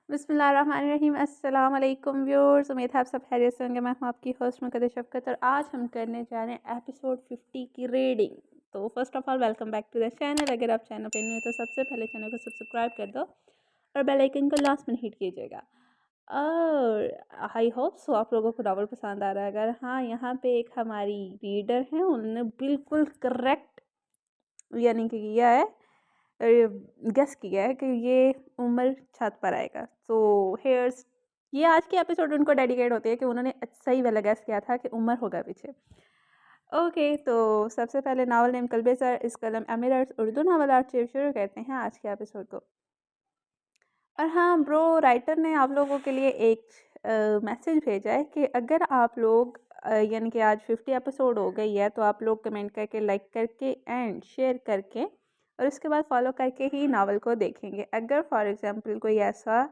बिस्मिल्लाहिर्रहमानिर्रहीम। अस्सलाम वालेकुम व्यूअर्स, उम्मीद है आप सब खैरियत से होंगे। मैं हूँ आपकी होस्ट मुकद्दर शफ़क़त और आज हम करने जा रहे हैं एपिसोड 50 की रीडिंग। तो first of all welcome back to the channel. अगर आप चैनल पे न्यू हो तो सबसे पहले चैनल को सब्सक्राइब कर दो और बेल आइकन को लास्ट में हिट कीजिएगा। और आई होप सो आप लोगों को नॉवल पसंद आ रहा है। अगर हाँ, यहाँ पे एक हमारी रीडर हैं, उन्होंने बिल्कुल करेक्ट यानी कि किया है, गेस किया है कि ये उमर छत पर आएगा। सो हेयर्स ये आज की एपिसोड उनको डेडिकेट होती है कि उन्होंने सही वाला गेस किया था कि उमर होगा पीछे। ओके, तो सबसे पहले नावल नेम कल्बे सर इस कलम अमीर आर्ट्स उर्दू नावल आर्ट से शुरू करते हैं आज के एपिसोड को। और हाँ ब्रो, राइटर ने आप लोगों के लिए एक मैसेज भेजा है कि अगर आप लोग यानी कि आज 50 एपिसोड हो गई है तो आप लोग कमेंट करके, लाइक करके एंड शेयर करके और उसके बाद फॉलो करके ही नावल को देखेंगे। अगर फॉर एग्जांपल कोई ऐसा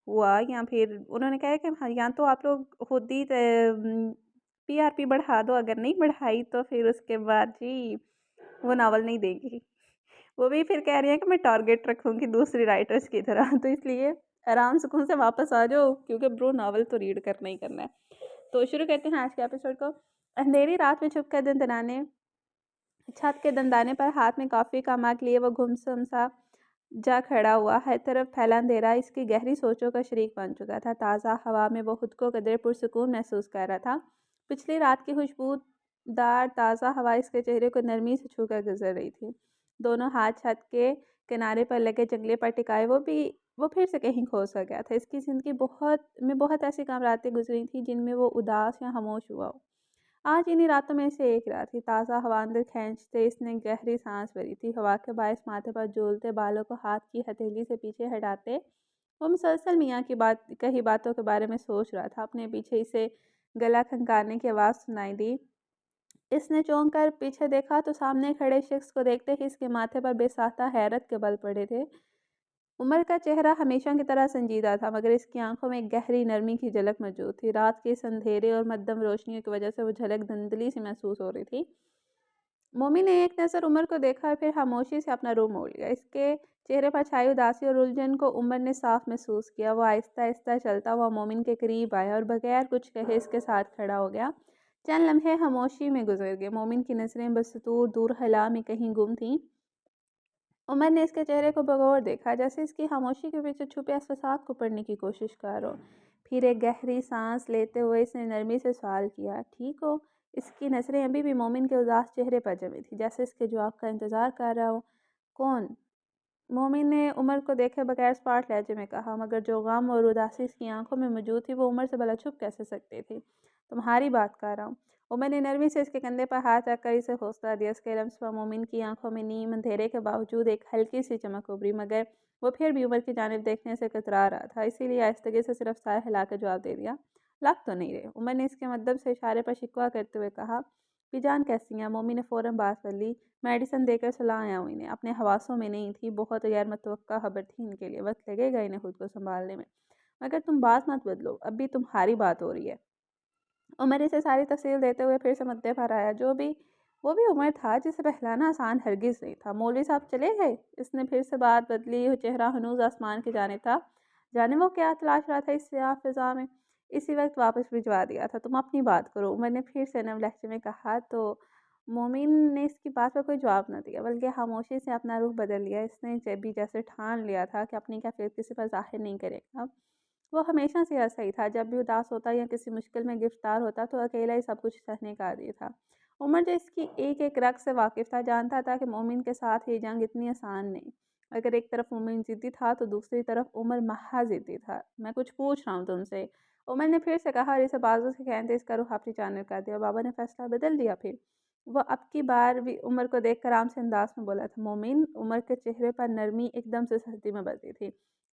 हुआ या फिर उन्होंने कहा है कि हाँ, या तो आप लोग खुद ही पीआरपी बढ़ा दो, अगर नहीं बढ़ाई तो फिर उसके बाद जी वो नावल नहीं देगी। वो भी फिर कह रही है कि मैं टारगेट रखूँगी दूसरी राइटर्स की तरह, तो इसलिए आराम सुकून से वापस आ जाओ क्योंकि ब्रो नावल तो रीड करना ही करना है। तो शुरू करते हैं आज के एपिसोड को। अंधेरी रात में छुप कर दंदनाने छत के दंदाने पर हाथ में कॉफ़ी का मग लिए वो गुमसुम सा जा खड़ा हुआ। हर तरफ फैला अंधेरा इसकी गहरी सोचों का शरीक बन चुका था। ताज़ा हवा में वो खुद को कदर पुरसुकून महसूस कर रहा था। पिछली रात की खुशबूदार ताज़ा हवा इसके चेहरे को नरमी से छूकर गुजर रही थी। दोनों हाथ छत के किनारे पर लगे जंगले पर टिकाए वो फिर से कहीं खो सा गया था। इसकी ज़िंदगी बहुत ऐसी कम रातें गुजरी थी जिनमें वो उदास या खामोश हुआ हो। आज इन्हीं रातों में से एक रात थी। ताज़ा हवा अंदर खींचते इसने गहरी सांस भरी थी। हवा के बायस माथे पर झूलते बालों को हाथ की हथेली से पीछे हटाते वो मुसलसल मियाँ की कही बातों के बारे में सोच रहा था। अपने पीछे इसे गला खनकारने की आवाज़ सुनाई दी। इसने चौंक कर पीछे देखा तो सामने खड़े शख्स को देखते ही इसके माथे पर बेसाख्ता हैरत के बल पड़े थे। उमर का चेहरा हमेशा की तरह संजीदा था, मगर इसकी आंखों में एक गहरी नरमी की झलक मौजूद थी। रात के इस अंधेरे और मध्यम रोशनी की वजह से वो झलक धुंधली सी महसूस हो रही थी। मोमी ने एक नज़र उमर को देखा और फिर खामोशी से अपना रुख मोड़ लिया। इसके चेहरे पर छाई उदासी और उलझन को उमर ने साफ महसूस किया। वो आहिस्ता आहिस्ता चलता हुआ मोमिन के करीब आया और बगैर कुछ कहे इसके साथ खड़ा हो गया। चंद लम्हे खामोशी में गुजर गए। मोमिन की नज़रें बदस्तूर दूर हला में कहीं गुम थीं। उमर ने इसके चेहरे को बगौर देखा, जैसे इसकी खामोशी के पीछे छुपे असफसात को पढ़ने की कोशिश कर हो। फिर एक गहरी सांस लेते हुए इसने नरमी से सवाल किया, ठीक हो? इसकी नज़रें अभी भी मोमिन के उदास चेहरे पर जमी थी, जैसे इसके जवाब का इंतज़ार कर रहा हो। कौन? मोमिन ने उमर को देखे बगैर स्पाट लहजे में कहा, मगर जो गम और उदासी इसकी आंखों में मौजूद थी वो उमर से भला छुप कैसे सकती थी। तुम्हारी बात कर रहा हूँ। उमर ने नरमी से इसके कंधे पर हाथ रखकर इसे हौसला दिया। इसके लम्स पर मोमिन की आंखों में नीम अंधेरे के बावजूद एक हल्की सी चमक उभरी, मगर वो फिर भी उमर की जानिब देखने से कतरा रहा था। इसीलिए आहिस्तगी से सिर्फ साय हिलाकर जवाब दे दिया, लग तो नहीं रहे। उमर ने इसके मद्दब से इशारे पर शिकवा करते हुए कहा, जान कैसी हैं? मोमी ने फ़ौरन बात बदली, मेडिसिन देकर सलाह आया हूँ इन्हें। अपने हवासों में नहीं थी, बहुत गैर मुतवक्का खबर थी इनके लिए। वक्त लगेगा इन्हें खुद को संभालने में, मगर तुम बात मत बदलो, अभी तुम्हारी बात हो रही है। उमर इसे सारी तफसील देते हुए फिर से मुद्दे पर आया। वो भी उमर था जिसे बहलाना आसान हरगिज़ नहीं था। मौलवी साहब चले गए? इसने फिर से बात बदली, चेहरा हनूज आसमान की जानिब था। जाने वो क्या तलाश रहा था इस स्याह फिजा में। इसी वक्त वापस भिजवा दिया था। तुम अपनी बात करो, उमर ने फिर से नम लहजे में कहा। तो मोमिन ने इसकी बात पर कोई जवाब न दिया, बल्कि खामोशी से अपना रुख बदल लिया। इसने जब भी जैसे ठान लिया था कि अपनी कैफियत किसी पर जाहिर नहीं करेगा। वो हमेशा से ऐसा ही था, जब भी उदास होता या किसी मुश्किल में गिरफ्तार होता तो अकेला ही सब कुछ सहने का आदी था। उमर जो इसकी एक एक रग से वाकिफ़ था, जानता था कि मोमिन के साथ ये जंग इतनी आसान नहीं। अगर एक तरफ मोमिन ज़िद्दी था तो दूसरी तरफ उमर महज़ ज़िद्दी था। मैं कुछ पूछ रहा हूँ तुमसे, उमर ने फिर से कहा और इसे बाजू से खींचते इसका रुख अपनी जानिब कर दिया। बाबा ने फैसला बदल दिया फिर? वो अब की बार भी उमर को देखकर आराम से अंदाज में बोला था। मोमिन, उमर के चेहरे पर नरमी एकदम से सर्दी में बदली थी।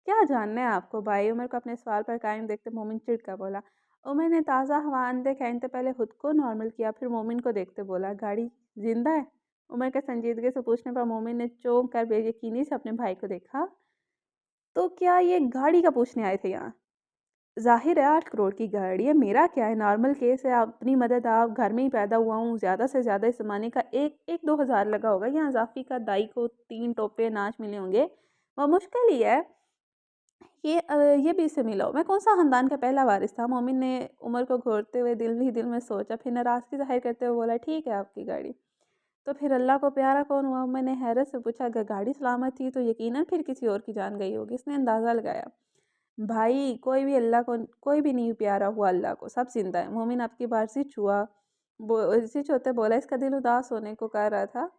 क्या जानना है आपको भाई? उमर को अपने सवाल पर कायम देखते मोमिन चिढ़ कर बोला। उमर ने ताज़ा हवा अंदर खींचते पहले खुद को नॉर्मल किया, फिर मोमिन को देखते बोला, गाड़ी जिंदा है? उमर के संजीदगी से पूछने पर मोमिन ने चौंक कर बेयकीनी से अपने भाई को देखा। तो क्या ये गाड़ी का पूछने आए थे यहाँ? ज़ाहिर है 8 करोड़ की गाड़ी है, मेरा क्या है, नॉर्मल केस है। अपनी मदद, आप घर में ही पैदा हुआ हूँ, ज़्यादा से ज़्यादा इस ज़माने का 1-2 हज़ार लगा होगा। यहाँ ज़ाफ़ी का दाई को 3 टोपे अनाज मिले होंगे, वो मुश्किल ही है। ये भी इससे मिला हो, मैं कौन-सा ख़ानदान का पहला वारिस था। मोमिन ने उमर को घूरते हुए दिल ही दिल में सोचा, फिर नाराज़गी ज़ाहिर करते हुए बोला, ठीक है आपकी गाड़ी। तो फिर अल्लाह को प्यारा कौन हुआ? मैंने हैरत से पूछा, अगर गाड़ी सलामत थी तो यकीनन फिर किसी और की जान गई होगी। इसने अंदाज़ा लगाया। भाई कोई भी नहीं प्यारा हुआ अल्लाह को, सब ज़िंदा है। मोमिन अब की बार सिच हुआ। सिच होते बोला, इसका दिल उदास होने को कह रहा था,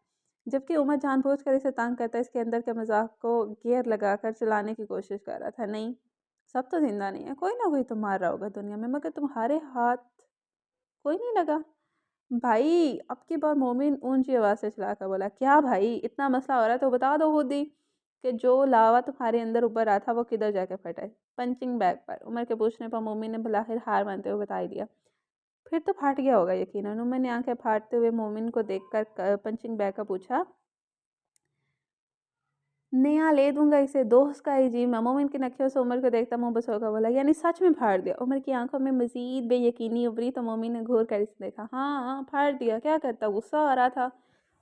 जबकि उमर जानबूझकर इसे तंग करता इसके अंदर के मज़ाक को गियर लगाकर चलाने की कोशिश कर रहा था। नहीं, सब तो ज़िंदा नहीं है, कोई ना कोई तो मार रहा होगा दुनिया में, मगर तुम्हारे हाथ कोई नहीं लगा। भाई अब की बार मोमिन ऊंची आवाज़ से चिल्लाकर बोला, क्या भाई इतना मसला हो रहा है तो बता दो खुद ही कि जो लावा तुम्हारे अंदर उबर रहा था वो किधर जाके फटा है। पंचिंग बैग पर। उमर के पूछने पर मोमिन ने बिलाखिर हार मानते हुए बता ही दिया। फिर तो फट गया होगा यकीनन। उमर ने आंखें फाड़ते हुए मोमिन को देखकर पंचिंग बैग का पूछा, नया ले दूंगा इसे, दोस्त का ही जी। मोमिन की नखियों से उमर को देखता मुंह बस होकर बोला, यानी सच में फाड़ दिया? उमर की आंखों में मजीद बेयकीनी उभरी तो मोमिन ने घूर कर इसे देखा। हाँ फाड़ दिया, क्या करता, गुस्सा आ रहा था।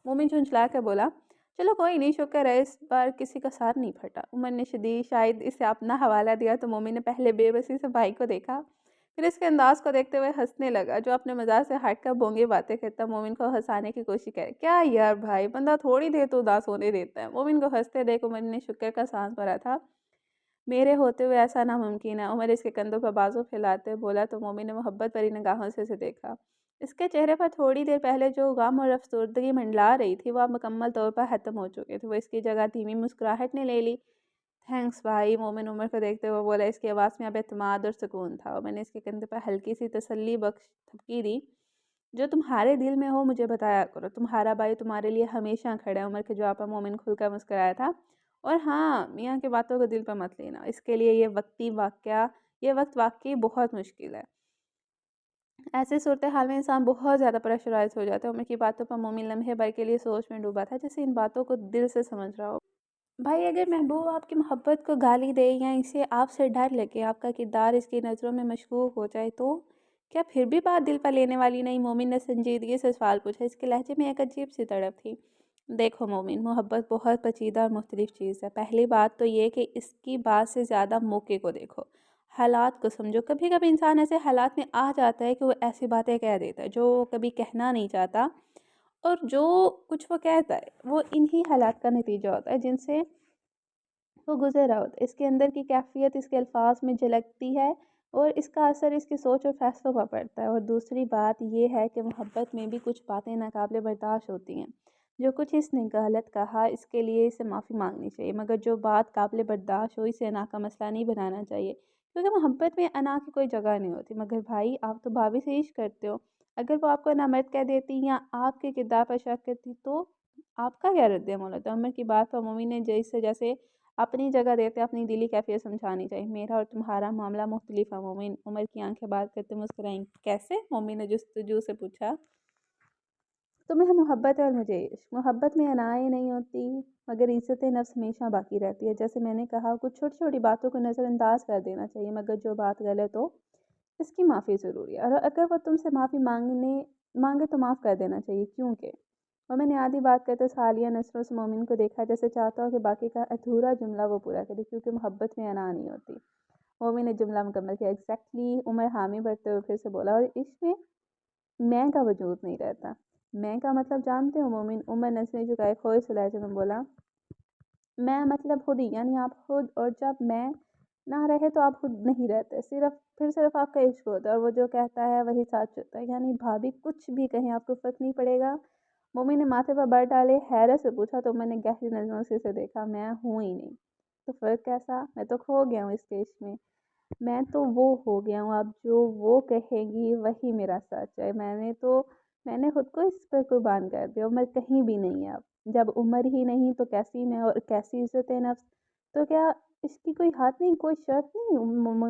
मोमिन झुंझला कर बोला, चलो कोई नहीं, शुक्र है इस बार किसी का साथ नहीं फटा। उमर ने शदीद शायद इसे अपना हवाला दिया तो मोमिन ने पहले बेबसी से भाई को देखा, फिर इसके अंदाज को देखते हुए हंसने लगा, जो अपने मजाक से हटकर बोंगे बातें करता मोमिन को हंसाने की कोशिश करे। क्या यार भाई, बंदा थोड़ी देर तो उदास होने देता है। मोमिन को हंसते देख उमर ने शुक्र का सांस भरा था। मेरे होते हुए ऐसा नामुमकिन है। उमर इसके कंधों पर बाजू फैलाते बोला तो मोमिन ने मोहब्बत भरी निगाहों से उसे देखा। इसके चेहरे पर थोड़ी देर पहले जो गम और अफसरदगी मंडला रही थी वह मुकम्मल तौर पर खत्म हो चुके थे। वो इसकी जगह धीमी मुस्कुराहट ने ले ली। थैंक्स भाई, मोमिन उमर को देखते हुए बोला। इसकी आवाज़ में अब एतमाद और सुकून था और मैंने इसके कंधे पर हल्की सी तसल्ली बख्श थपकी दी। जो तुम्हारे दिल में हो मुझे बताया करो, तुम्हारा भाई तुम्हारे लिए हमेशा खड़ा है। उमर के जवाब पर मोमिन खुलकर मुस्कुराया था। और हाँ, मियाँ की बातों को दिल पर मत लेना, इसके लिए ये वक्त वाकई बहुत मुश्किल है। ऐसे सूरत हाल में इंसान बहुत ज़्यादा प्रेशराइज हो जाता है। उमर की बातों पर मोमिन लम्हे भर के लिए सोच में डूबा था, जैसे इन बातों को दिल से समझ रहा हो। भाई अगर महबूब आपकी मोहब्बत को गाली दे या इसे आपसे डर लगे, आपका किरदार इसकी नज़रों में मशकूक हो जाए, तो क्या फिर भी बात दिल पर लेने वाली नहीं? मोमिन ने संजीदगी से सवाल पूछा। इसके लहजे में एक अजीब सी तड़प थी। देखो मोमिन, मोहब्बत बहुत पेचीदा और मुख्तलिफ चीज़ है। पहली बात तो ये कि इसकी बात से ज़्यादा मौके को देखो, हालात को समझो। कभी कभी इंसान ऐसे हालात में आ जाता है कि वो ऐसी बातें कह देता है जो वो कभी कहना नहीं चाहता, और जो कुछ वो कहता है वो इन्हीं हालात का नतीजा होता है जिनसे वो गुज़र रहा होता है। इसके अंदर की कैफ़ियत इसके अल्फाज में झलकती है और इसका असर इसकी सोच और फ़ैसलों पर पड़ता है। और दूसरी बात ये है कि मोहब्बत में भी कुछ बातें नाकाबिले बर्दाश्त होती हैं। जो कुछ इसने गलत कहा इसके लिए इसे माफ़ी मांगनी चाहिए, मगर जो बात काबिल बर्दाश्त हो इसे अना का मसला नहीं बनाना चाहिए, क्योंकि मोहब्बत में अना की कोई जगह नहीं होती। मगर भाई आप तो भाभी से इश्क करते हो, अगर वो आपको नामर्द कह देती या आपके किरदार पर शक करती तो आपका क्या रद्द अमल होता? उमर की बात पर मोमी ने जैसे जैसे अपनी जगह देते अपनी दिली कैफियत समझानी चाहिए। मेरा और तुम्हारा मामला मुख्तलिफ है मोमिन। उमर की आंखें बात करते मुस्कुराई। कैसे? मोमिन ने जुस्तजू से पूछा। तुम्हें मोहब्बत है और मुझे इश्क। मोहब्बत में अनाएँ नहीं होती, मगर इज़्ज़त नफ्स हमेशा बाकी रहती है। जैसे मैंने कहा, कुछ छोटी छोटी बातों को नज़रअंदाज कर देना चाहिए, मगर जो बात गलत हो इसकी माफ़ी ज़रूरी है। और अगर वो तुमसे माफ़ी मांगे तो माफ़ कर देना चाहिए, क्योंकि और मैंने आधी बात करते सालिया नसरों से मोमिन को देखा, जैसे चाहता हो कि बाकी का अधूरा जुमला वो पूरा करे, क्योंकि मोहब्बत में अना नहीं होती। मोमिन ने जुमला मुकम्मल किया। एग्जैक्टली। उमर हामी भरते हुए फिर से बोला, और इसमें मैं का वजूद नहीं रहता। मैं का मतलब जानते हो मोमिन? उमर नजरें झुकाए खोए से लहजे में बोला, मैं मतलब खुद ही, यानी आप खुद। और जब मैं ना रहे तो आप खुद नहीं रहते, सिर्फ आपका इश्क होता है, और वो जो कहता है वही सच होता है। यानी भाभी कुछ भी कहें आपको फर्क नहीं पड़ेगा? मम्मी ने माथे पर बर डाले हैरत से पूछा तो मैंने गहरी नजरों से उसे देखा। मैं हूँ ही नहीं तो फर्क कैसा? मैं तो खो गया हूँ इसके इश्क में। मैं तो वो हो गया हूँ, अब जो वो कहेगी वही मेरा सच है। मैंने खुद को इस पर कुर्बान कर दिया। उम्र कहीं भी नहीं है अब। जब उम्र ही नहीं तो कैसी मैं और कैसी इज्जत है नफ्स? तो क्या इसकी कोई हाथ नहीं, कोई शर्त नहीं?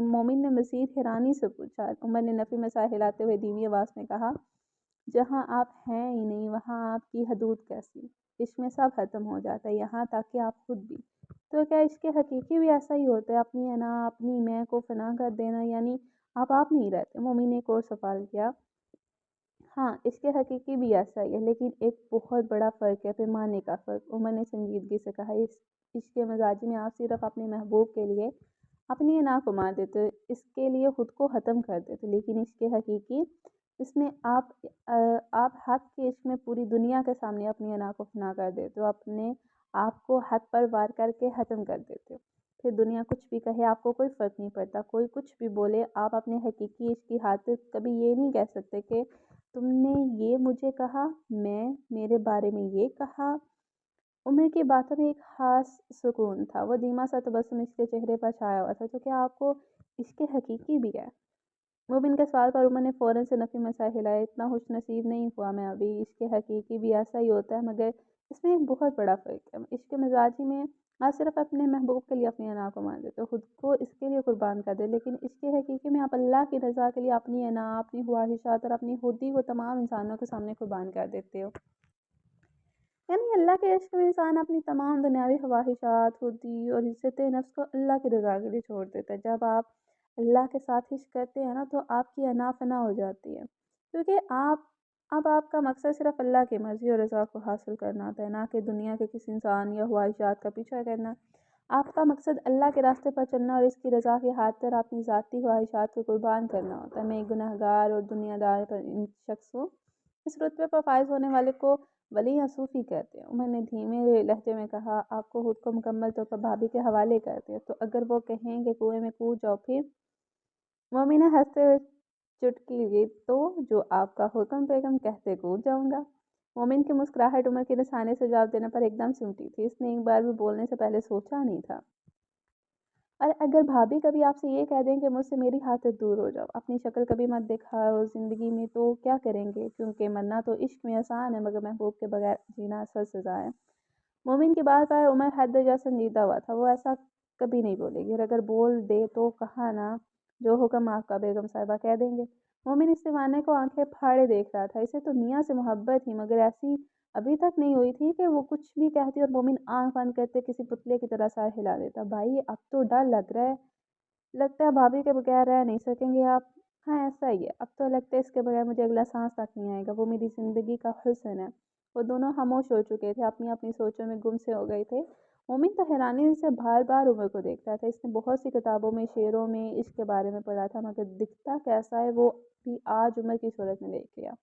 मोमिन ने मजीद हैरानी से पूछा। उमर ने नफी में सर हिलाते हुए धीमी आवाज में कहा, जहाँ आप हैं ही नहीं वहाँ आपकी हदूद कैसी? इसमें सब खत्म हो जाता है, यहाँ तक कि आप खुद भी। तो क्या इसके हकीकी भी ऐसा ही होता है, अपनी अना अपनी मैं को फना कर देना, यानी आप नहीं रहते? मोमी ने एक और सवाल किया। हाँ, इसके हकीकी भी ऐसा ही है, लेकिन एक बहुत बड़ा फ़र्क है, पैमाने का फ़र्क। उमर ने संजीदगी से कहा, इस इश्क मजाजी में आप सिर्फ अपने महबूब के लिए अपनी अना को मार देते हो, इसके लिए ख़ुद को ख़त्म कर देते हो। लेकिन इसके हकीकी इसमें आप हक के इश्क में पूरी दुनिया के सामने अपनी अना को फना कर देते हो, अपने आप को हद पर वार करके ख़त्म कर देते हो। फिर दुनिया कुछ भी कहे आपको कोई फ़र्क नहीं पड़ता, कोई कुछ भी बोले, आप अपने हकीकी इश्क की खातिर कभी ये नहीं कह सकते कि तुमने ये मुझे कहा, मैं मेरे बारे में ये कहा। उम्र की बातों में एक ख़ास सुकून था, वो धीमा सा तबस्सुम इसके चेहरे पर छाया हुआ था। तो क्या आपको इसके हकीकी भी है? मोबिन के सवाल पर उमर ने फ़ौरन से नफ़ी में सर हिलाया। इतना खुशनसीब नहीं हुआ मैं अभी, इश्क हकीकी भी ऐसा ही होता है, मगर इसमें एक बहुत बड़ा फ़र्क है। इश्क मिज़ाजी में आप सिर्फ़ अपने महबूब के लिए अपनी अना को मान देते हो, खुद को इसके लिए कुर्बान कर दे। लेकिन इश्क हकीकी में आप अल्लाह की रज़ा के लिए अपनी अना, अपनी ख्वाहिशात और अपनी खुदी को तमाम इंसानों के सामने कुर्बान कर देते हो। यानी अल्लाह के इश्क में इंसान अपनी तमाम दुनियावी ख्वाहिशात, खुदी और इज़्ज़त नफ्स को अल्लाह की रज़ा के लिए छोड़ देता है। जब आप अल्लाह के साथ इश्क करते हैं ना, तो आपकी अना फ़ना हो जाती है, क्योंकि आपका मकसद सिर्फ़ अल्लाह की मर्ज़ी और रज़ा को हासिल करना होता है, ना कि दुनिया के किसी इंसान या ख्वाहिशात का पीछा करना। आपका मकसद अल्लाह के रास्ते पर चलना और इसकी रज़ा की खातिर अपनी ज़ाती ख्वाहिशात को कुर्बान करना होता है। मैं एक गुनहगार और दुनियादार पर इन शख्स हूँ। इस रुतबे पर फायज होने वाले को वली या सूफ़ी कहते हैं। उमर ने धीमे लहजे में कहा, आपको खुद को मुकम्मल तौर पर भाभी के हवाले करते हैं, तो अगर वो कहें कि कुएं में कूद जाओ फिर? मोमिना हंसते हुए चुटकी ली, तो जो आपका हुक्म बेगम, कहते कूद जाऊंगा। मोमिन की मुस्कुराहट उमर के निशाने से जवाब देने पर एकदम से उमटी थी। इसने एक बार भी बोलने से पहले सोचा नहीं था। और अगर भाभी कभी आपसे ये कह दें कि मुझसे मेरी खातिर दूर हो जाओ, अपनी शक्ल कभी मत दिखाओ ज़िंदगी में, तो क्या करेंगे? क्योंकि मरना तो इश्क में आसान है, मगर महबूब के बगैर जीना असल सज़ा है। मोमिन की बात पर उमर हद दर्जा संजीदा हुआ था। वो ऐसा कभी नहीं बोलेगी, और अगर बोल दे तो कहा ना, जो हुक्म आपका बेगम साहिबा कह देंगे। मोमिन इस दीवाने को आंखें फाड़े देख रहा था। इसे तो मियाँ से मोहब्बत थी, मगर ऐसी अभी तक नहीं हुई थी कि वो कुछ भी कहती और मोमिन आंख बंद करते किसी पुतले की तरह सर हिला देता। भाई अब तो डर लग रहा है, लगता है भाभी के बगैर रह नहीं सकेंगे आप। हाँ ऐसा ही है, अब तो लगता है इसके बगैर मुझे अगला सांस तक नहीं आएगा। वो मेरी ज़िंदगी का हुस्न है। वो दोनों खामोश हो चुके थे, अपनी अपनी सोचों में गुम से हो गए थे। मोमिन तो हैरानी से बार बार उमर को देख रहा था। इसने बहुत सी किताबों में, शेरों में इश्क के बारे में पढ़ा था, मगर दिखता कैसा है वो भी आज उमर की सूरत में देख लिया।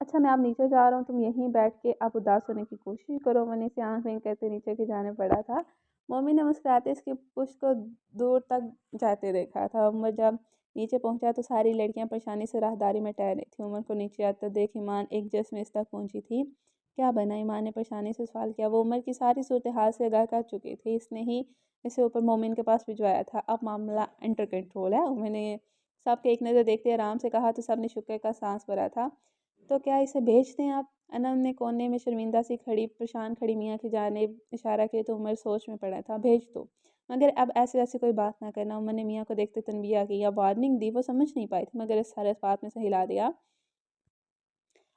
अच्छा मैं अब नीचे जा रहा हूँ, तुम यहीं बैठ के अब उदास होने की कोशिश करो। मैंने इसे आंख बंद करते नीचे की जाने पड़ा था। मोमिन ने मुस्कुराते इसकी पुश्त को दूर तक जाते देखा था। उमर जब नीचे पहुंचा तो सारी लड़कियां परेशानी से राहदारी में ठहर रही थी। उमर को नीचे आते देख ईमान एक जैसे में इस तक पहुंची थी। क्या बना? ईमान ने परेशानी से सवाल किया। वो उमर की सारी सूरत हाल से आगाह कर चुकी थी, इसने ही इसे ऊपर मोमिन के पास भिजवाया था। अब मामला अंडर कंट्रोल है। उन्होंने सबके एक नज़र देखते आराम से कहा, तो सब ने शुक्र का सांस भरा था। तो क्या इसे भेज दें आप? अनम ने कोने में शर्मिंदा सी खड़ी परेशान खड़ी मियाँ की जानिब इशारा किया, तो उमर सोच में पड़ा था। भेज दो, मगर अब ऐसे वैसे कोई बात ना करना। उमर ने मियाँ को देखते तनबिया की या वार्निंग दी, वो समझ नहीं पाई थी, मगर इस सारे बात में से हिला दिया।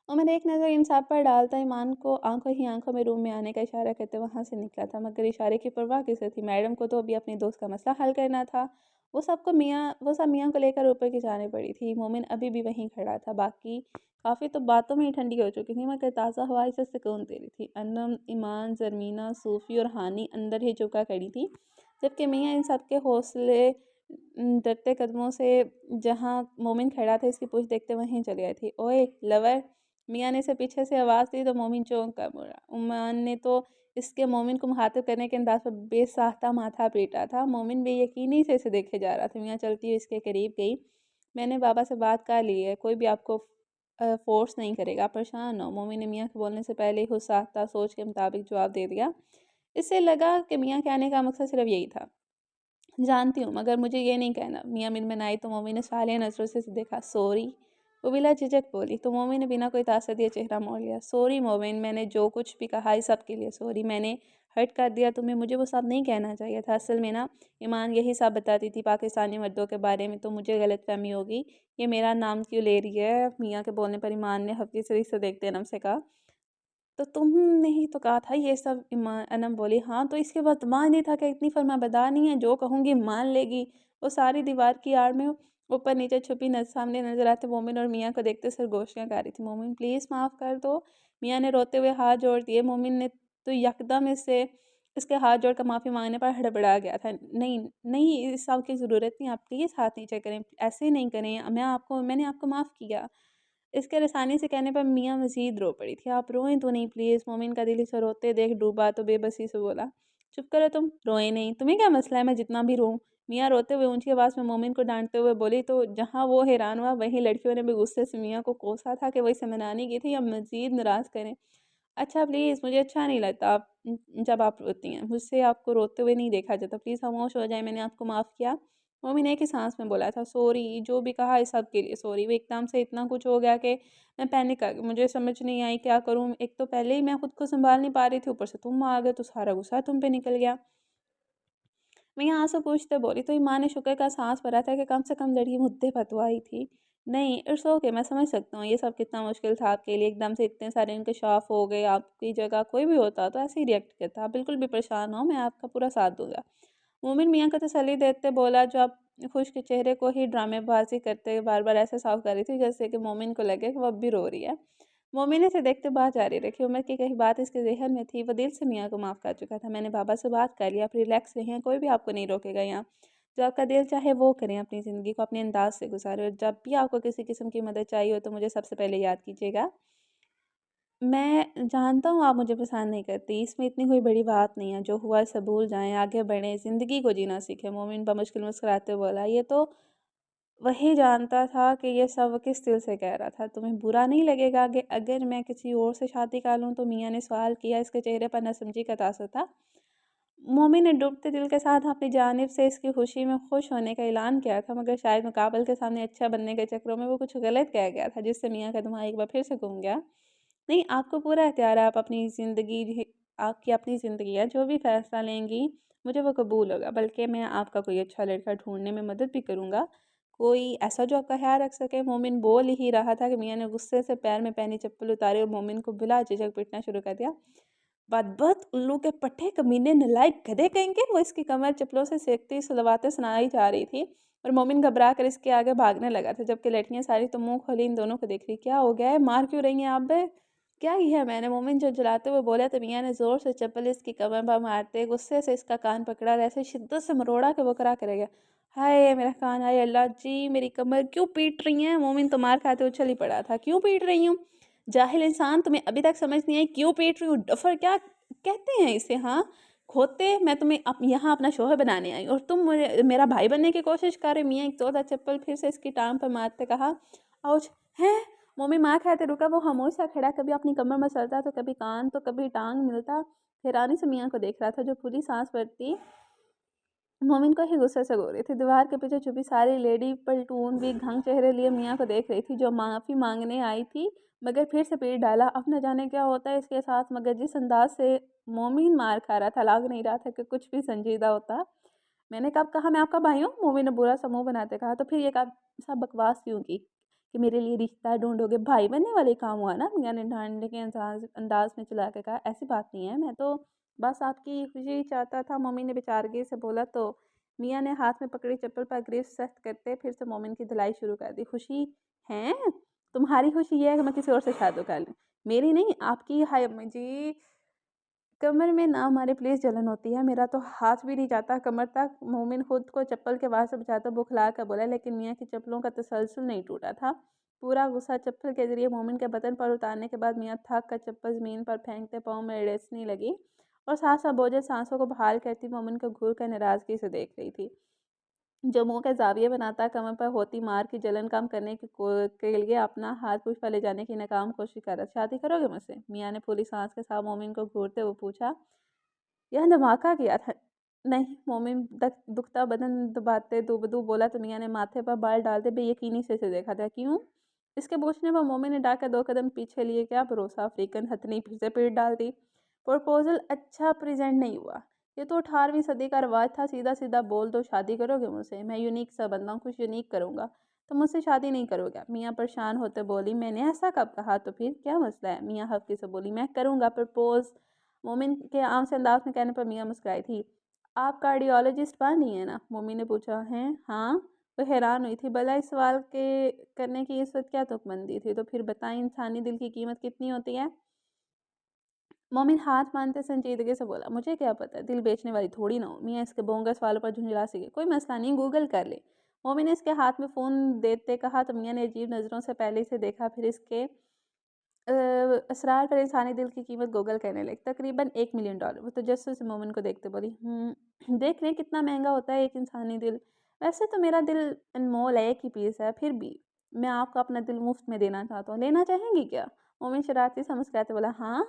उमर एक नज़र इन सब पर डालता ईमान को आंखों ही आंखों में रूम में आने का इशारा करते वहाँ से निकला था, मगर इशारे की परवाह किसे थी? मैडम को तो अभी अपने दोस्त का मसला हल करना था। वो सब मियाँ को लेकर ऊपर की जाने पड़ी थी। मोमिन अभी भी वहीं खड़ा था। बाकी काफ़ी तो बातों में ही ठंडी हो चुकी थी, मगर ताज़ा हवा से सुकून दे रही थी। अनम, ईमान, ज़रमीना, सूफ़ी और हानी अंदर ही चुका खड़ी थी, जबकि मियाँ इन सब के हौसले डरते कदमों से जहाँ मोमिन खड़ा था इसकी पूछ देखते वहीं चली गई थी। ओए लवर! मियाँ ने इसे पीछे से आवाज़ दी, तो मोमिन चौंक कर मुड़ा। उमान ने तो इसके मोमिन को मुखातिब करने के अंदाज पर बेसाख्ता माथा पीटा था। मोमिन बेयकीनी से इसे देखे जा रहा था। मियाँ चलती हुई इसके करीब गई। मैंने बाबा से बात कर ली है, कोई भी आपको फ़ोर्स नहीं करेगा, आप परेशान हो। मोमिन ने मियाँ के बोलने से पहले ही खुद साख्ता सोच के मुताबिक जवाब दे दिया। इससे लगा कि मियाँ के आने का मकसद सिर्फ यही था। जानती हूँ, मगर मुझे ये नहीं कहना। मियाँ मिनमिनाई तो मोमिन ने सालिया नज़रों से देखा। सॉरी, वो बिला झिझक बोली, तो मोमिन ने बिना कोई तासर दिए चेहरा मोड़ लिया। सॉरी मोमिन, मैंने जो कुछ भी कहा इस सब के लिए सॉरी। मैंने हर्ट कर दिया तुम्हें, मुझे वो सब नहीं कहना चाहिए था। असल में ना ईमान यही सब बताती थी पाकिस्तानी मर्दों के बारे में, तो मुझे गलतफहमी होगी। ये मेरा नाम क्यों ले रही है? मियाँ के बोलने पर ईमान ने हफ्ती से देखते अनम से कहा, तो तुमने ही तो कहा था ये सब। अनम बोली, हाँ तो इसके बाद दिमाग नहीं था कि इतनी फरमाबरदार नहीं है, जो कहूँगी मान लेगी। वो सारी दीवार की आड़ में ऊपर नीचे छुपी सामने नजर आते मोमिन और मियाँ को देखते सरगोशियाँ कर रही थी। मोमिन प्लीज़ माफ़ कर दो। मियाँ ने रोते हुए हाथ जोड़ दिए। मोमिन ने तो यकदम इससे इसके हाथ जोड़कर माफ़ी मांगने पर हड़बड़ा गया था। नहीं नहीं, इस सब की ज़रूरत नहीं, आप प्लीज़ हाथ नीचे करें, ऐसे नहीं करें, मैंने आपको माफ़ किया। इसके रसानी से कहने पर मियाँ मज़ीद रो पड़ी थी। आप रोएँ तो नहीं प्लीज़। मोमिन का दिल इसे रोते देख डूबा तो बेबसी से बोला, चुप करो तुम, रोएँ नहीं, तुम्हें क्या मसला है मैं जितना भी रोऊँ। मियाँ रोते हुए ऊँची आवाज़ में मोमिन को डाँटते हुए बोली, तो जहाँ वो हैरान हुआ वहीं लड़कियों ने भी गुस्से से मियाँ को कोसा था कि वो इसे मनाने की थी या मज़ीद नाराज़ करें। अच्छा प्लीज़, मुझे अच्छा नहीं लगता आप जब आप रोती हैं। मुझसे आपको रोते हुए नहीं देखा जाता। प्लीज़ खामोश हो जाएँ, मैंने आपको माफ़ किया। मोमिन एक ही साँस में बोला था, सॉरी, जो भी कहा इस सब के लिए सॉरी। वो एकदम से इतना कुछ हो गया कि मैं पैनिक आ गई। मुझे समझ नहीं आई क्या करूँ? एक तो पहले ही मैं खुद को सँभाल नहीं पा रही थी, ऊपर से तुम आ गए तो सारा गुस्सा तुम पे निकल गया। मैं यहाँ से पूछते बोली तो ईमान ने शुक्र का साँस भरा था कि कम से कम लड़की मुद्दे पर तो आई थी। नहीं, इट्स ओके, मैं समझ सकता हूँ ये सब कितना मुश्किल था आपके लिए, एकदम से इतने सारे इंकशाफ हो गए, आपकी जगह कोई भी होता तो ऐसे ही रिएक्ट करता। आप बिल्कुल भी परेशान ना हो, मैं आपका पूरा साथ दूँगा। मोमिन मियाँ को तसल्ली देते बोला, जो अब खुश्क चेहरे को ही ड्रामेबाज़ी करते बार-बार ऐसे साफ कर रही थी जैसे कि मोमिन को लगे कि वो अब भी रो रही है। मोमिन ने इसे देखते बात जारी रखी। उम्र की कही बात इसके ज़हन में थी। वो दिल से मियाँ को माफ़ कर चुका था। मैंने बाबा से बात कर लिया, आप रिलैक्स रहिए, कोई भी आपको नहीं रोकेगा यहाँ। जो आपका दिल चाहे वो करें, अपनी ज़िंदगी को अपने अंदाज़ से गुज़ारें, और जब भी आपको किसी किस्म की मदद चाहिए हो तो मुझे सबसे पहले याद कीजिएगा। मैं जानता हूँ आप मुझे पसंद नहीं करती, इसमें इतनी कोई बड़ी बात नहीं है, जो हुआ सो भूल जाएँ, आगे बढ़ें, ज़िंदगी को जीना सीखें। मोमिन बमुश्किल मुस्कुराते हुए बोला, ये तो वही जानता था कि ये सब वो किस दिल से कह रहा था। तुम्हें बुरा नहीं लगेगा कि अगर मैं किसी और से शादी कर लूँ? तो मियाँ ने सवाल किया। इसके चेहरे पर नासमझी का तासुर था। मोमिन ने डूबते दिल के साथ अपनी जानिब से इसकी खुशी में खुश होने का ऐलान किया था, मगर शायद मुकाबल के सामने अच्छा बनने के चक्करों में वो कुछ गलत कह गया था, जिससे मियाँ का दिमाग एक बार फिर से घूम गया। नहीं, आपको पूरा इख्तियार है, आप अपनी ज़िंदगी आपकी अपनी ज़िंदगी है, जो भी फ़ैसला लेंगी मुझे वो कबूल होगा, बल्कि मैं आपका कोई अच्छा लड़का ढूँढने में मदद भी करूँगा। कोई ऐसा जो आपका ख़्याल रख सके। मोमिन बोल ही रहा था कि मियाँ ने गुस्से से पैर में पहनी चप्पल उतारी और मोमिन को बिला झिझक पीटना शुरू कर दिया। बदबख्त, उल्लू के पट्टे, कमीने, नालायक, गधे कहेंगे। वो इसकी कमर चप्पलों से सेंकती सुलवातें सुनाई जा रही थी और मोमिन घबरा कर इसके आगे भागने लगा था, जबकि लड़कियां सारी तो मुंह खोली इन दोनों को देख रही। क्या हो गया है? मार क्यों रही हैं आप बे? क्या किया है मैंने? मोमिन झुंझलाते हुए बोला तो मियाँ ने जोर से चप्पल इसकी कमर पर मारते गुस्से से इसका कान पकड़ा और ऐसे शिद्दत से मरोड़ा कि वो करा करे गया। हाय मेरा कान, हाय अल्लाह जी, मेरी कमर क्यों पीट रही हैं? मोमिन तो मार खाते उछल ही पड़ा था। क्यों पीट रही हूँ? जाहिल इंसान, तुम्हें अभी तक समझ नहीं आई क्यों पीट रही हूँ? डफर क्या कहते हैं इसे? हाँ, खोते, मैं तुम्हें यहाँ अपना शौहर बनाने आई और तुम मुझे मेरा भाई बनने की कोशिश कर रहे। मियाँ एक जोरदार चप्पल फिर से इसकी टांग पर मारते कहा, आउच! हैं? मोमी मार खाते रुका। वो खामोश सा खड़ा, कभी अपनी कमर मसलता तो कभी कान तो कभी टांग मिलता। हैरानी से मियाँ को देख रहा था, जो पूरी सांस भरती मोमिन को ही गुस्से से घूर रही थी। दीवार के पीछे छुपी सारी लेडी पलटून भी घंग चेहरे लिए मियाँ को देख रही थी, जो माफ़ी मांगने आई थी मगर फिर से पीट डाला। अब न जाने क्या होता है इसके साथ, मगर जिस अंदाज से मोमिन मार खा रहा था, लग नहीं रहा था कि कुछ भी संजीदा होता। मैंने कब कहा मैं आपका भाई हूँ? मोमिन ने बुरा सा मुँह बनाते कहा। तो फिर ये कब सब बकवास क्यों की कि मेरे लिए रिश्ता ढूँढोगे? भाई बनने वाले काम हुआ ना? मियाँ ने डाँटने के अंदाज में चिल्ला के कहा। ऐसी बात नहीं है, मैं तो बस आपकी खुशी चाहता था। मोमिन ने बेचारगी से बोला तो मियाँ ने हाथ में पकड़ी चप्पल पर ग्रिप सख्त करते फिर से मोमिन की धुलाई शुरू कर दी। खुशी है? तुम्हारी खुशी ये है कि मैं किसी और से शादी कर लूँ? मेरी नहीं, आपकी। हाय अम्मी जी, कमर में ना मारे प्लीज़, जलन होती है। मेरा तो हाथ भी नहीं जाता कमर तक। मोमिन खुद को चप्पल के वार से बचाता बुखला कर बोला, लेकिन मियाँ की चप्पलों का तसलसल नहीं टूटा था। पूरा गुस्सा चप्पल के ज़रिए मोमिन के बदन पर उतारने के बाद मियाँ थक कर चप्पल ज़मीन पर फेंकते पाँव में रेसने लगी और साथ-साथ बोझिल सांसों को बहाल करती मोमिन को घूर कर नाराज़गी से देख रही थी। जो मुँह के ज़ाविये बनाता, कमर पर होती मार की जलन कम करने के लिए अपना हाथ पूँछ पर ले जाने की नाकाम कोशिश कर रहा। शादी करोगे मुझसे? मियाँ ने फूली सांस के साथ मोमिन को घूरते हुए पूछा। यह धमाका किया था। नहीं, मोमिन दुखता बदन दबाते दूबदू बोला तो मियाँ ने माथे पर बाल डालते बेयकीनी से इसे देखा था। क्यों? इसके पूछने पर मोमिन ने डाँट कर 2 कदम पीछे लिए। क्या भरोसा, अफ्रीकन हथनी फिर से पीट डालती। प्रपोज़ल अच्छा प्रेज़ेंट नहीं हुआ। ये तो 18वीं सदी का रिवाज था, सीधा-सीधा बोल दो शादी करोगे मुझसे? मैं यूनिक सा बंदा हूँ, कुछ यूनिक करूँगा। तुम मुझसे शादी नहीं करोगे? मियाँ परेशान होते बोली। मैंने ऐसा कब कहा? तो फिर क्या मसला है? मियाँ हल्के से बोली। मैं करूँगा प्रपोज़। मोमिन के आम से अंदाज में कहने पर मियाँ मुस्कुराई थी। आप कार्डियोलॉजिस्ट बनी है ना? मोमी ने पूछा। हैं? हाँ। वो हैरान हुई थी। भला इस सवाल के करने की इस वक्त क्या तुकबंदी थी? तो फिर बताएं, इंसानी दिल की कीमत कितनी होती है? मोमिन हाथ मानते संजीदगी से बोला, मुझे क्या पता, दिल बेचने वाली थोड़ी ना हूँ। मियाँ इसके बोंगस वालों पर झुंझला सके, कोई मसला नहीं, गूगल कर ले। मोमिन ने इसके हाथ में फ़ोन देते कहा तो मियाँ ने अजीब नज़रों से पहले से देखा, फिर इसके असरार पर इंसानी दिल की कीमत गूगल करने लगी। तकरीबन $1 मिलियन। वो तजस्सुस से मोमिन को देखते बोली, देख लें कितना महंगा होता है एक इंसानी दिल। वैसे तो मेरा दिल अनमोल है, एक ही पीस है, फिर भी मैं आपको अपना दिल मुफ्त में देना चाहता हूँ, लेना चाहेंगी क्या? मोमिन शरारती सा मुस्कुराते बोला, हाँ।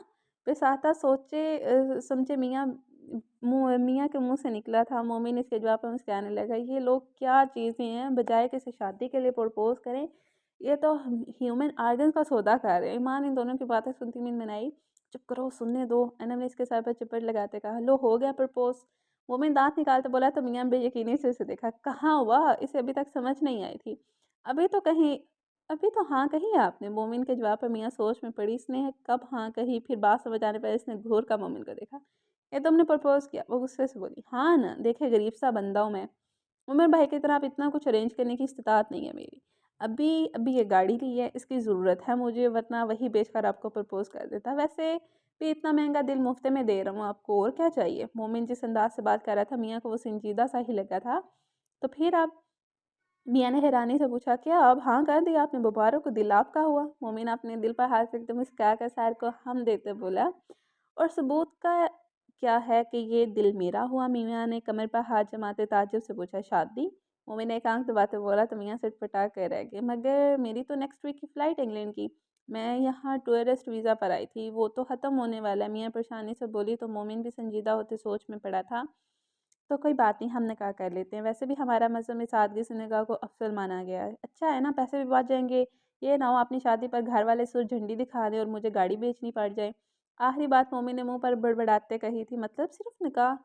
बेसाता सोचे समझे मियाँ के मुंह से निकला था। मोमिन इसके जवाब पर मुस्कुराने लगा। ये लोग क्या चीज़ें हैं, बजाय किसी शादी के लिए प्रपोज करें, ये तो ह्यूमन आर्गन का सौदा कर रहे हैं। ईमान इन दोनों की बातें सुनती मिनमिनाई, चुप करो, सुनने दो। अनम ने इसके सर पर चिपट लगाते कहा, लो हो गया प्रपोज। मोमिन दांत निकालते बोला तो मियाँ बेयकीनी से उसे देखा। कहाँ हुआ? इसे अभी तक समझ नहीं आई थी। अभी तो कहीं अभी तो हाँ कही है आपने। मोमिन के जवाब पर मियाँ सोच में पड़ी। इसने कब हाँ कही? फिर बात समझ आने पर इसने घूर कर मोमिन को देखा। ये तुमने प्रपोज किया? वो गुस्से से बोली, हाँ ना, देखे गरीब सा बंदा हूँ मैं। उमर भाई की तरह आप इतना कुछ अरेंज करने की इस्तिताअत नहीं है मेरी। अभी अभी ये गाड़ी ली है, इसकी ज़रूरत है मुझे, वरना वही बेचकर आपको प्रपोज कर देता। वैसे भी इतना महंगा दिल मुफ्त में दे रहा हूँ आपको, और क्या चाहिए? मोमिन जिस अंदाज से बात कर रहा था मियाँ को वो संजीदा सा ही लगा था। तो फिर आप? मियाँ ने हैरानी से पूछा, क्या अब हाँ कर दिया आपने? मुबारक हो, दिल आपका हुआ। मोमिन अपने दिल पर हाथ रखते मुस्कुरा कर सैर को हम देते बोला, और सबूत का क्या है कि ये दिल मेरा हुआ? मियाँ ने कमर पर हाथ जमाते ताज्जुब से पूछा, शादी? मोमिन ने एक आंख दबाते बोला तो मियाँ सिटपटा कर रह गए, मगर मेरी तो नेक्स्ट वीक की फ़्लाइट इंग्लैंड की। मैं यहाँ टूरिस्ट वीज़ा पर आई थी, वो तो ख़त्म होने वाला है। मियाँ परेशानी से बोली तो मोमिन भी संजीदा होते सोच में पड़ा था। तो कोई बात नहीं, हम निकाह कर लेते हैं। वैसे भी हमारा मज़हब में सादगी से निकाह को अफ़ज़ल माना गया है। अच्छा है ना, पैसे भी बच जाएँगे। ये ना हो अपनी शादी पर घर वाले सिर्फ़ झंडी दिखा दें और मुझे गाड़ी बेचनी पड़ जाए। आखिरी बात मोमिन ने मुँह पर बड़बड़ाते कही थी, मतलब सिर्फ़ निकाह?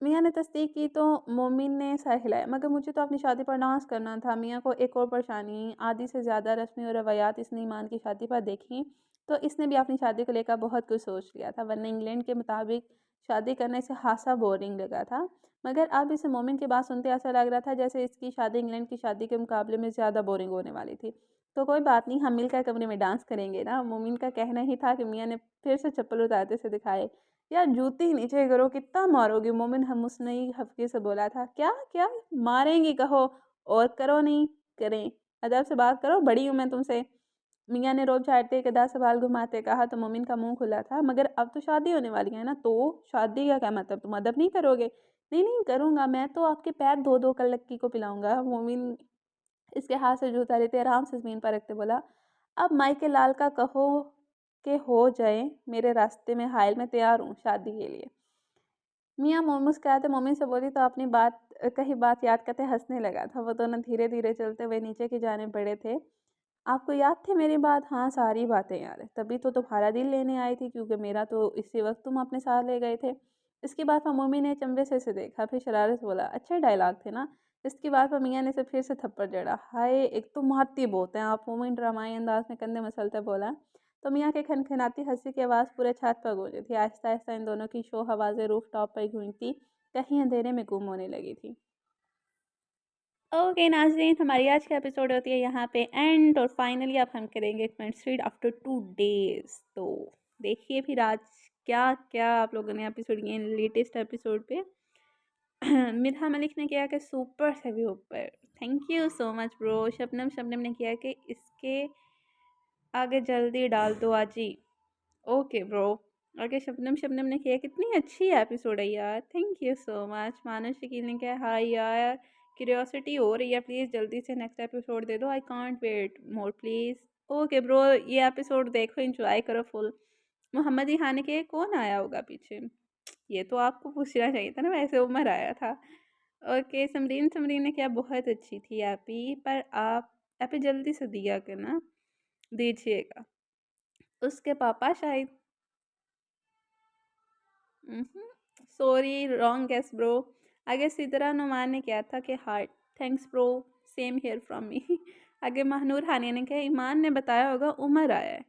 मियाँ ने तस्दीक की तो मोमिन ने सर हिलाया, मगर मुझे तो अपनी शादी पर डांस करना था। मियाँ को एक और परेशानी, आधी से ज़्यादा रस्में और रवायात इसने ईमान की शादी पर देखी, तो इसने भी अपनी शादी को लेकर बहुत कुछ सोच लिया था, वरना इंग्लैंड के मुताबिक शादी करने से खासा बोरिंग लगा था। मगर अब इसे मोमिन की बात सुनते ऐसा लग रहा था जैसे इसकी शादी इंग्लैंड की शादी के मुकाबले में ज़्यादा बोरिंग होने वाली थी। तो कोई बात नहीं, हम मिलकर कमरे में डांस करेंगे ना। मोमिन का कहना ही था कि मियाँ ने फिर से चप्पल उतारते से दिखाए। यार जूती नीचे करो, कितना मारोगे? मोमिन हम मुस्नई हफ़्के से बोला था। क्या क्या मारेंगी कहो, और करो नहीं करें, अदब से बात करो, बड़ी हूँ मैं तुमसे। मियाँ ने रोब झाड़ते एक अदा सवाल घुमाते कहा तो मोमिन का मुंह खुला था, मगर अब तो शादी होने वाली है ना, तो शादी का क्या मतलब? तुम अदब नहीं करोगे? नहीं नहीं करूँगा, मैं तो आपके पैर धो धो कर लक्की को पिलाऊंगा। मोमिन इसके हाथ से जूता लेते आराम से ज़मीन पर रखते बोला, अब माई लाल का कहो कि हो जाए मेरे रास्ते में हायल, मैं तैयार हूँ शादी के लिए। मियाँ मुस्कुराते मोमिन से बोली तो अपनी बात कही बात याद करते हंसने लगा था। वो दोनों धीरे धीरे चलते हुए नीचे की जाने बढ़े थे। आपको याद थी मेरी बात? हाँ सारी बातें याद है, तभी तो तुम्हारा दिल लेने आई थी, क्योंकि मेरा तो इसी वक्त तुम अपने साथ ले गए थे। इसकी बात पर मोमी ने चंबे से इसे देखा, फिर शरारत से बोला, अच्छे डायलॉग थे ना? इसकी बात पर मियाँ ने इसे फिर से थप्पड़ जड़ा। हाय एक तो मारती बहुत हैं आप। मोमिन ड्रामाई अंदाज में कंधे मसलते बोला तो मियाँ के खनखनाती हंसी की आवाज़ पूरे छत पर गूंजी थी। आहिस्ता आहिस्ता इन दोनों की शो आवाज़ें रूफ टॉप पर गूंजती कहीं अंधेरे में गुम होने लगी थी। ओके नाज़रीन, हमारी आज की एपिसोड होती है यहाँ पे एंड, और फाइनली अब हम करेंगे कमेंट्स रीड आफ्टर 2 डेज़। तो देखिए फिर आज क्या क्या आप लोगों ने एपिसोड ये लेटेस्ट एपिसोड पे मिधा मलिक ने किया कि सुपर से भी ऊपर। Thank you so much bro. Shabnam Shabnam ने किया कि इसके आगे जल्दी डाल दो आजी। Okay bro. आगे शबनम शबनम ने किया, कितनी अच्छी एपिसोड है यार, थैंक यू सो मच। मानस शकील ने किया, हाय यार क्यूरियोसिटी हो रही है, प्लीज़ जल्दी से नेक्स्ट एपिसोड दे दो, I can't wait more please. Okay bro, ये एपिसोड देखो, इंजॉय करो फुल। मोहम्मद इहान के कौन आया होगा पीछे? ये तो आपको पूछना चाहिए था ना, वैसे उमर आया था। ओके समरीन समरीन ने क्या, बहुत अच्छी थी एपी, पर आप एपी जल्दी से दिया करना दीजिएगा। उसके पापा शायद। Sorry wrong guess bro. आगे सिदरा नुमान ने क्या था कि heart. Thanks bro, same here from me. आगे महनूर हानिया ने कहा, ईमान ने बताया होगा उमर आया है।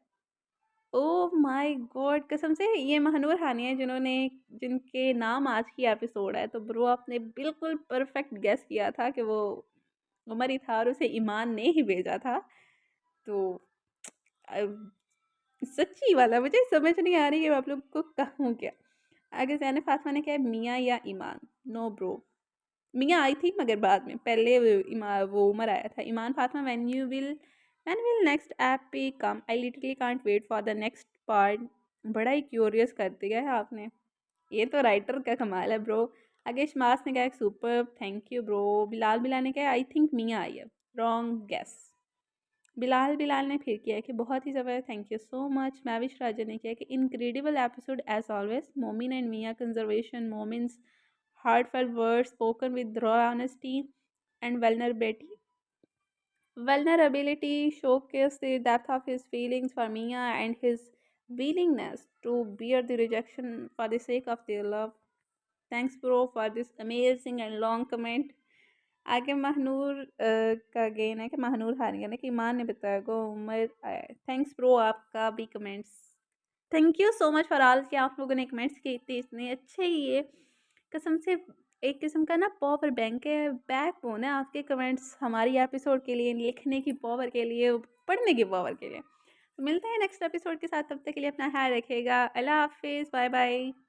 ओह माय गॉड, कसम से ये महनूर हानिया है जिन्होंने जिनके नाम आज की एपिसोड है। तो ब्रो आपने बिल्कुल परफेक्ट गेस किया था कि वो उमर ही था, और उसे ईमान ने ही भेजा था। तो सच्ची वाला मुझे समझ नहीं आ रही है, आप लोग को कहूँ क्या। आगे ज़ैन फ़ातिमा ने क्या है, मियाँ या ईमान? नो ब्रो, मियाँ आई थी मगर बाद में, पहले वो उमर आया था। Iman Fatima when will next ep come? I literally can't wait for the next part. बड़ा ही क्यूरियस कर दिया है आपने, ये तो राइटर का कमाल है ब्रो। आगे शमास ने कहा super, thank you bro. Bilal ने कहा आई थिंक मियाँ आई है, रॉन्ग गेस। बिलाल ने फिर किया कि बहुत ही ज़बरदस्त, थैंक यू सो मच। मैविश राजा ने किया कि इनक्रेडिबल एपिसोड एज ऑलवेज, मोमिन एंड मियाँ conservation moments, heartfelt words spoken with raw honesty and vulnerability showcase the depth of his feelings for Mia and his willingness to bear the rejection for the sake of their love. Thanks bro for this amazing and long comment. आगे महनूर का gain है कि महनूर हारिया ने कि ईमान ने बताया गो उमर आया। थैंक्स ब्रो आपका भी comments, thank you so much for all कि आप लोगों ने कमेंट्स किए थे इतने अच्छे। ये कसम से एक किस्म का ना पावर बैंक है, बैक बोन है आपके कमेंट्स हमारी एपिसोड के लिए, लिखने की पावर के लिए, पढ़ने की पावर के लिए। तो मिलते हैं नेक्स्ट एपिसोड के साथ, तब तक के लिए अपना ख्याल रखिएगा। अल्लाह हाफिज़, बाय बाय।